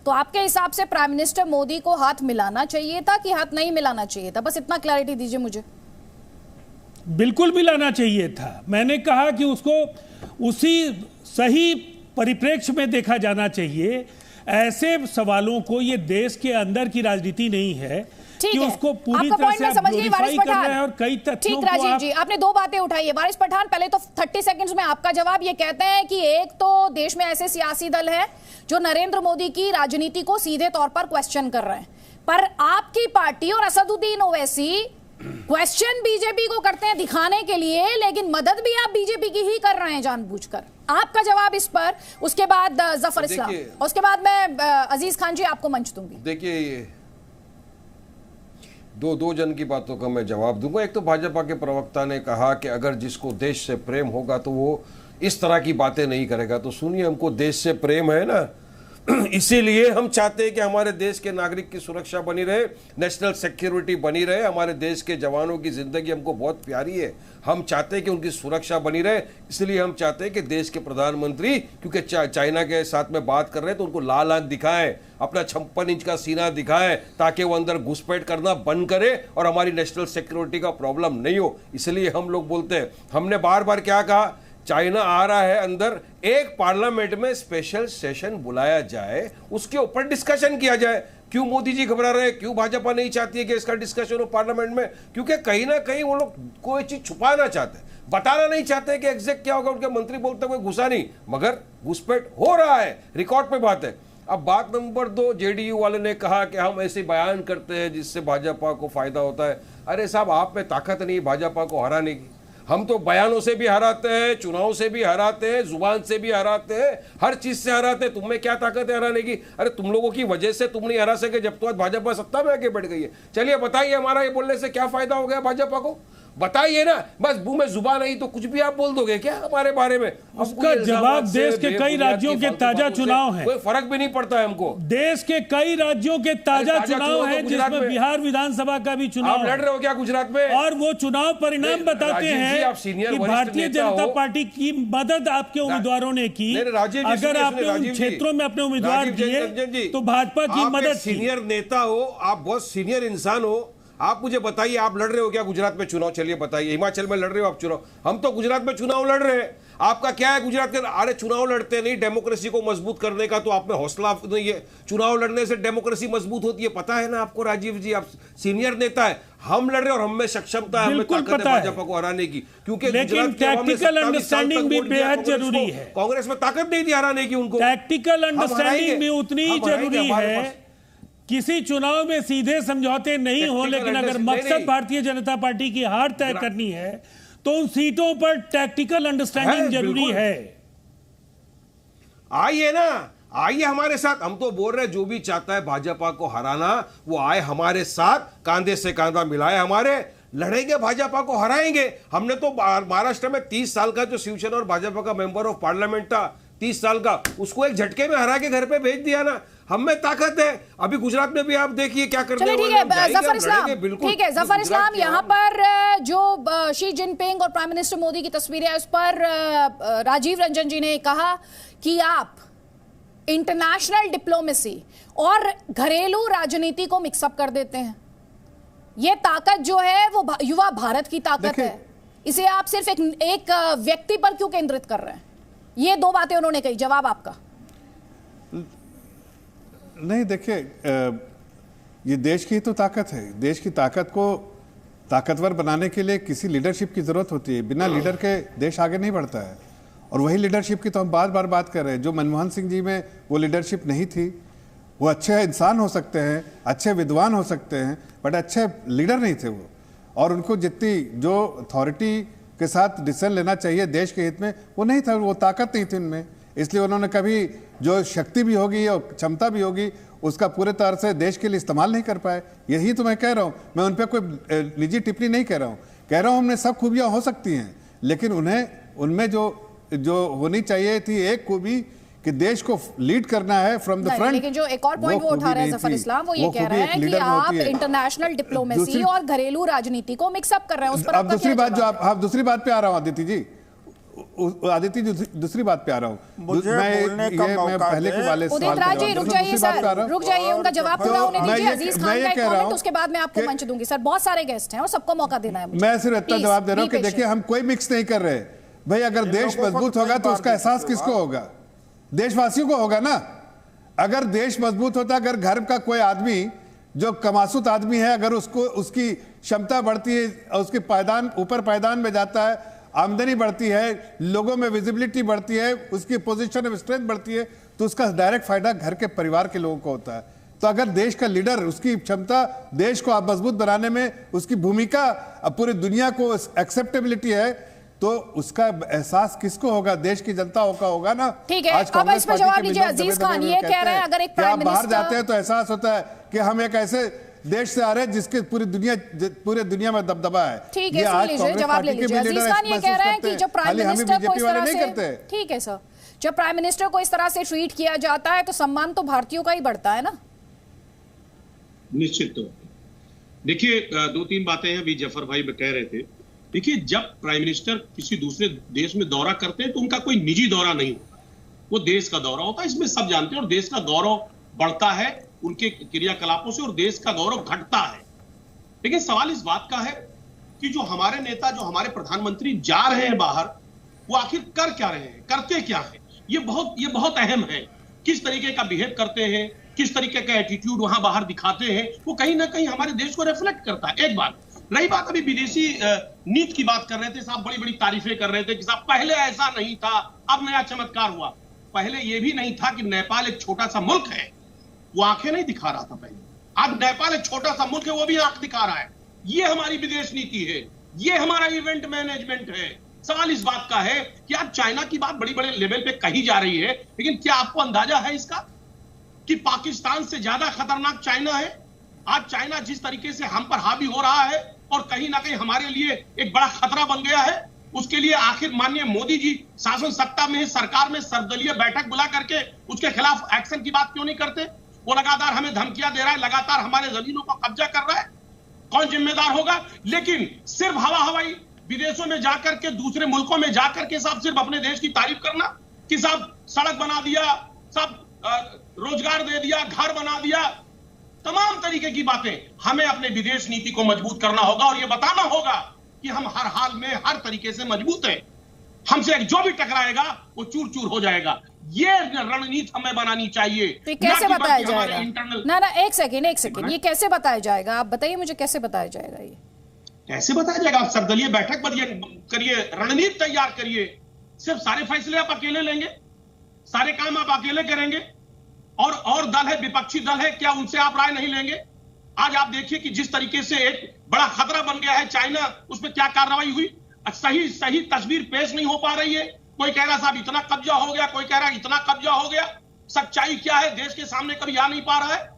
तो आपके हिसाब से प्राइम मिनिस्टर मोदी को हाथ मिलाना चाहिए था कि हाथ नहीं मिलाना चाहिए था? बस इतना क्लैरिटी दीजिए मुझे। बिल्कुल मिलाना चाहिए था। मैंने कहा कि उसको उसी सही परिप्रेक्ष्य में देखा जाना चाहिए। ऐसे सवालों को, ये देश के अंदर की राजनीति नहीं है कि उसको पूरी तरह से आप ग्लोरीफाई कर रहे हैं और कई तथ्यों को राजीव जी, आपने दो बातें उठाई है। वारिस पठान, पहले तो 30 सेकंड्स में आपका जवाब। ये कहते हैं कि एक तो देश में ऐसे सियासी दल है जो नरेंद्र मोदी की राजनीति को सीधे तौर पर क्वेश्चन कर रहे हैं, पर आपकी पार्टी और असदुद्दीन ओवैसी क्वेश्चन बीजेपी को करते हैं दिखाने के लिए, लेकिन मदद भी आप बीजेपी की ही कर रहे हैं जानबूझकर। आपका जवाब इस पर, उसके बाद जफर इस्लाम, उसके बाद मैं अजीज खान जी आपको मंच दूंगी। देखिए, ये दो जन की बातों का मैं जवाब दूंगा। एक तो भाजपा के प्रवक्ता ने कहा कि अगर जिसको देश से प्रेम होगा तो वो इस तरह की बातें नहीं करेगा। तो सुनिए, हमको देश से प्रेम है ना, इसीलिए हम चाहते हैं कि हमारे देश के नागरिक की सुरक्षा बनी रहे, नेशनल सिक्योरिटी बनी रहे। हमारे देश के जवानों की जिंदगी हमको बहुत प्यारी है, हम चाहते हैं कि उनकी सुरक्षा बनी रहे। इसलिए हम चाहते हैं कि देश के प्रधानमंत्री, क्योंकि चाइना के साथ में बात कर रहे हैं, तो उनको लाल आंख दिखाएं, अपना 56 इंच का सीना दिखाएं, ताकि वो अंदर घुसपैठ करना बंद करे और हमारी नेशनल सिक्योरिटी का प्रॉब्लम नहीं हो। इसलिए हम लोग बोलते हैं, हमने बार बार क्या कहा, चाइना आ रहा है अंदर, एक पार्लियामेंट में स्पेशल सेशन बुलाया जाए, उसके ऊपर डिस्कशन किया जाए। क्यों मोदी जी घबरा रहे हैं, क्यों भाजपा नहीं चाहती है कि इसका डिस्कशन हो पार्लियामेंट में? क्योंकि कहीं ना कहीं वो लोग कोई चीज छुपाना चाहते हैं, बताना नहीं चाहते कि एग्जैक्ट क्या होगा। उनके मंत्री बोलते कोई घुसा नहीं, मगर घुसपैठ हो रहा है, रिकॉर्ड पे बात है। अब बात नंबर 2, जेडीयू वाले ने कहा कि हम ऐसे बयान करते हैं जिससे भाजपा को फायदा होता है। अरे साहब, आप में ताकत नहीं भाजपा को हराने की। हम तो बयानों से भी हराते हैं, चुनाव से भी हराते हैं, जुबान से भी हराते हैं, हर चीज से हराते हैं। तुम में क्या ताकत है हराने की? अरे तुम लोगों की वजह से तुम नहीं हरा सके जब तो आज भाजपा सत्ता में आके बैठ गई है। चलिए बताइए, हमारा ये बोलने से क्या फायदा हो गया भाजपा को? बताइए ना। बस मुंह में जुबान आई तो कुछ भी आप बोल दोगे क्या हमारे बारे में? उसका जवाब, देश के कई राज्यों के ताजा चुनाव हैं, कोई फर्क भी नहीं पड़ता है हमको। देश के कई राज्यों के ताजा चुनाव हैं, जिसमें बिहार विधानसभा का भी चुनाव। आप लड़ रहे हो क्या गुजरात में? और वो चुनाव परिणाम बताते हैं कि भारतीय जनता पार्टी की मदद आपके उम्मीदवारों ने की। अगर आपने उन क्षेत्रों में अपने उम्मीदवार दिए तो भाजपा की मदद। सीनियर नेता हो आप, बहुत सीनियर इंसान हो, आप मुझे बताइए, आप लड़ रहे हो क्या गुजरात में चुनाव? चलिए बताइए। हिमाचल में लड़ रहे हो आप चुनाव, हम तो गुजरात में चुनाव लड़ रहे हैं। आपका क्या है गुजरात के? अरे चुनाव लड़ते नहीं, डेमोक्रेसी को मजबूत करने का तो आप में हौसला नहीं है। चुनाव लड़ने से डेमोक्रेसी मजबूत होती है, पता है ना आपको राजीव जी? आप सीनियर नेता है, हम लड़ रहे हैं और हमें सक्षमता है, हमें ताकत है भाजपा को हराने की। क्योंकि लेकिन टैक्टिकल अंडरस्टैंडिंग भी बेहद जरूरी है। कांग्रेस में ताकत नहीं थी हराने की उनको। टैक्टिकल अंडरस्टैंडिंग भी उतनी जरूरी है। किसी चुनाव में सीधे समझौते नहीं हो, लेकिन अगर मकसद भारतीय जनता पार्टी की हार तय करनी है तो उन सीटों पर टैक्टिकल अंडरस्टैंडिंग जरूरी है। आइए ना, आइए हमारे साथ। हम तो बोल रहे हैं, जो भी चाहता है भाजपा को हराना वो आए हमारे साथ, कांधे से कांधा मिलाए, हमारे लड़ेंगे, भाजपा को हराएंगे। हमने तो महाराष्ट्र में 30 साल का जो शिवसेना और भाजपा का मेंबर ऑफ पार्लियामेंट था, 30 साल का, उसको एक झटके में हरा के घर पे भेज दिया ना। हम में ताकत है। अभी गुजरात में भी आप देखिए क्या करते हैं। ठीक है जफर इस्लाम, ठीक है जफर इस्लाम, यहाँ पर जो शी जिनपिंग और प्राइम मिनिस्टर मोदी की तस्वीरें हैं, उस पर राजीव रंजन जी ने कहा कि आप इंटरनेशनल डिप्लोमेसी और घरेलू राजनीति को मिक्सअप कर देते हैं। ये ताकत जो है वो युवा भारत की ताकत है, इसे आप सिर्फ एक व्यक्ति पर क्यों केंद्रित कर रहे हैं? ये दो बातें उन्होंने कही, जवाब आपका। नहीं, देखिए, ये देश की तो ताकत है। देश की ताकत को ताकतवर बनाने के लिए किसी लीडरशिप की जरूरत होती है। बिना लीडर के देश आगे नहीं बढ़ता है, और वही लीडरशिप की तो हम बार बार बात कर रहे हैं। जो मनमोहन सिंह जी में वो लीडरशिप नहीं थी। वो अच्छे इंसान हो सकते हैं, अच्छे विद्वान हो सकते हैं, बट अच्छे लीडर नहीं थे वो। और उनको जितनी जो अथॉरिटी के साथ डिसीजन लेना चाहिए देश के हित में, वो नहीं था, वो ताकत नहीं थी उनमें। इसलिए उन्होंने कभी जो शक्ति भी होगी और क्षमता भी होगी उसका पूरे तरह से देश के लिए इस्तेमाल नहीं कर पाए। यही तो मैं कह रहा हूँ। मैं उन पर कोई निजी टिप्पणी नहीं कह रहा हूँ। कह रहा हूँ उनमें सब खूबियाँ हो सकती हैं, लेकिन उनमें जो होनी चाहिए थी एक खूबी कि देश को लीड करना है फ्रॉम द फ्रंट। लेकिन जो एक और पॉइंट वो उठा रहे हैं जफर इस्लाम, वो ये कह रहे हैं कि आप इंटरनेशनल डिप्लोमेसी और घरेलू राजनीति को मिक्सअप कर रहे हैं। उस पर अब दूसरी बात, जो आप दूसरी बात पे आ रहा हूँ अदिति जी, आदित्य दूसरी बात पे आ रहा हूँ, मैं पहले के वाले उदित राज जी रुक जाइए सर, रुक जाइए, उनका जवाब पूरा होने दीजिए। अजीज खान का एक कमेंट, उसके बाद मैं आपको मंच दूंगी। सर बहुत सारे गेस्ट हैं और सबको मौका देना है। मैं सिर्फ इतना जवाब दे रहा हूँ कि देखिए हम कोई मिक्स नहीं कर रहे भाई। अगर देश मजबूत होगा तो उसका एहसास किसको होगा? देशवासियों को होगा ना। अगर देश मजबूत होता, अगर घर का कोई आदमी जो कमासुत आदमी है, अगर उसको उसकी क्षमता बढ़ती है, उसके पायदान ऊपर पायदान में जाता है, आमदनी बढ़ती है, लोगों में विजिबिलिटी बढ़ती है, उसकी पोजीशन ऑफ स्ट्रेंथ बढ़ती है, तो उसका डायरेक्ट फायदा घर के परिवार के लोगों को होता है। तो अगर देश का लीडर, उसकी क्षमता देश को मजबूत बनाने में, उसकी भूमिका पूरी दुनिया को एक्सेप्टेबिलिटी है, तो उसका एहसास किसको होगा? देश की जनता का होगा ना। ठीक है, अब इसमें जवाब दीजिए। अजीज खान ये कह रहे हैं अगर एक प्राइम मिनिस्टर बाहर जाते हैं तो एहसास होता है कि हम एक ऐसे देश से आ रहे हैं जिसके पूरे दुनिया में दबदबा है। ठीक है, जवाब ले लीजिए। अजीज खान ये कह रहे हैं कि जब प्राइम मिनिस्टर को इस तरह से, ठीक है सर, जब प्राइम मिनिस्टर को इस तरह से ट्रीट किया जाता है तो सम्मान तो भारतीयों का ही बढ़ता है ना। निश्चित तौर पर देखिए, दो तीन बातें हैं अभी जफर भाई कह रहे थे। देखिए, जब प्राइम मिनिस्टर किसी दूसरे देश में दौरा करते हैं तो उनका कोई निजी दौरा नहीं होता, वो देश का दौरा होता है। इसमें सब जानते हैं। और देश का गौरव बढ़ता है उनके क्रियाकलापों से और देश का गौरव घटता है। लेकिन सवाल इस बात का है कि जो हमारे नेता, जो हमारे प्रधानमंत्री जा रहे हैं बाहर, वो आखिर कर क्या रहे हैं, करते क्या है? ये बहुत अहम है। किस तरीके का बिहेव करते हैं, किस तरीके का एटीट्यूड वहां बाहर दिखाते हैं, वो कहीं ना कहीं हमारे देश को रिफ्लेक्ट करता है। एक बात रही बात, अभी विदेशी नीति की बात कर रहे थे साहब, बड़ी बड़ी तारीफें कर रहे थे कि साहब पहले ऐसा नहीं था, अब नया चमत्कार हुआ। पहले यह भी नहीं था कि नेपाल एक छोटा सा मुल्क है, वो आंखें नहीं दिखा रहा था पहले। अब नेपाल एक छोटा सा मुल्क है, वो भी आंख दिखा रहा है। ये हमारी विदेश नीति है, ये हमारा इवेंट मैनेजमेंट है। सवाल इस बात का है कि आज चाइना की बात बड़ी बड़े लेवल पे कही जा रही है, लेकिन क्या आपको अंदाजा है इसका कि पाकिस्तान से ज्यादा खतरनाक चाइना है? आज चाइना जिस तरीके से हम पर हावी हो रहा है और कहीं ना कहीं हमारे लिए एक बड़ा खतरा बन गया है, उसके लिए आखिर माननीय मोदी जी शासन सत्ता में, सरकार में सर्वदलीय बैठक बुला करके उसके खिलाफ एक्शन की बात क्यों नहीं करते? वो लगातार हमें धमकियां दे रहा है, लगातार हमारे जमीनों को कब्जा कर रहा है। कौन जिम्मेदार होगा? लेकिन सिर्फ हवा हवाई विदेशों में जाकर के, दूसरे मुल्कों में जाकर के साहब सिर्फ अपने देश की तारीफ करना कि साहब सड़क बना दिया, साहब रोजगार दे दिया, घर बना दिया, तमाम तरीके की बातें। हमें अपने विदेश नीति को मजबूत करना होगा और यह बताना होगा कि हम हर हाल में, हर तरीके से मजबूत हैं। हमसे जो भी टकराएगा वो चूर चूर हो जाएगा। ये रणनीति हमें बनानी चाहिए। तो कैसे बताया जाएगा? ना एक सेकेंड, ये कैसे बताया जाएगा? आप बताइए मुझे, कैसे बताया जाएगा? ये कैसे बताया जाएगा? आप सर्वदलीय बैठक करिए, रणनीति तैयार करिए। सिर्फ सारे फैसले आप अकेले लेंगे, सारे काम आप अकेले करेंगे, और दल है, विपक्षी दल है, क्या उनसे आप राय नहीं लेंगे? आज आप देखिए कि जिस तरीके से एक बड़ा खतरा बन गया है चाइना, उसमें क्या कार्रवाई हुई? सही तस्वीर पेश नहीं हो पा रही है। कोई कह रहा साहब इतना कब्जा हो गया, कोई कह रहा इतना कब्जा हो गया। सच्चाई क्या है देश के सामने कभी आ नहीं पा रहा है।